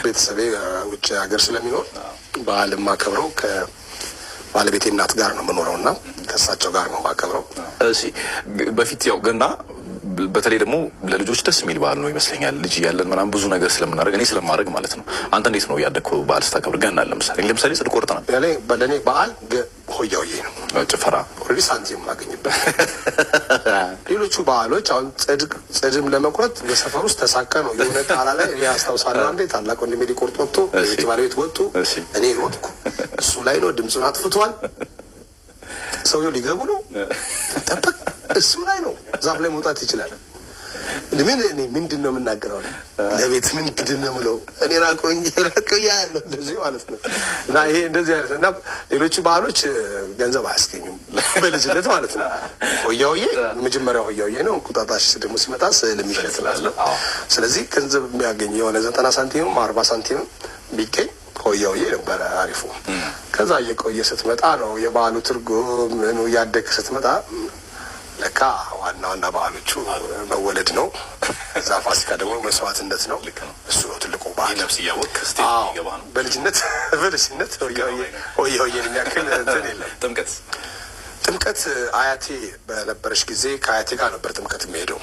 ቤተሰቤ ውጭ ሀገር ስለሚኖር በዓል የማከብረው ከባለቤቴ እናት ጋር ነው የምኖረውና ከእሳቸው ጋር ነው የማከብረው። እሺ በፊት ያው ገና በተለይ ደግሞ ለልጆች ደስ የሚል በዓል ነው ይመስለኛል። ልጅ እያለን ምናምን ብዙ ነገር ስለምናደርግ እኔ ስለማድረግ ማለት ነው። አንተ እንዴት ነው ያደግከው በዓል ስታከብር? ገና ለምሳሌ ጽድ ቆርጥ ነው ለእኔ በዓል ሆያውዬ ነው ጭፈራ ኦልሬዲ ሳንቲም የማገኝበት። ሌሎቹ በዓሎች አሁን ጽድም ለመቁረጥ በሰፈር ውስጥ ተሳካ ነው የሆነ ጣራ ላይ ያስታውሳለሁ። አንዴ ታላቅ ወንድሜ ሊቆርጥ ወጥቶ ቤት ባለቤት ወጡ፣ እኔ ሮጥኩ። እሱ ላይ ነው ድምፁን አጥፍቷል። ሰውየው ሊገቡ ነው ጠበቅ፣ እሱ ላይ ነው ዛፍ ላይ መውጣት ይችላል። ምንድን ነው የምናገረው? ለቤት ምንድን ነው የምለው? እኔ ራቆኝ ያለው እንደዚህ ማለት ነው። እና ይሄ እንደዚህ አይነት እና ሌሎቹ ባህሎች ገንዘብ አያስገኙም በልጅነት ማለት ነው። ሆያውዬ መጀመሪያው ሆያውዬ ነው። እንቁጣጣሽ ደግሞ ሲመጣ ስዕል የሚሸጥ ስላለ ስለዚህ ገንዘብ የሚያገኝ የሆነ 90 ሳንቲምም 40 ሳንቲምም ቢገኝ ሆያውዬ ነበረ አሪፉ። ከዛ እየቆየ ስትመጣ ነው የበዓሉ ትርጉም ምኑ እያደግ ስትመጣ ለካ ዋና ባህሎቹ መወለድ ነው። እዛ ፋሲካ ደግሞ መስዋዕትነት ነው። እሱ ነው ትልቁ ባህል። ነፍስ እያወቅ በልጅነት ሆያውዬን የሚያክል እንትን የለም። ጥምቀት አያቴ በነበረች ጊዜ ከአያቴ ጋር ነበር ጥምቀት የሚሄደው።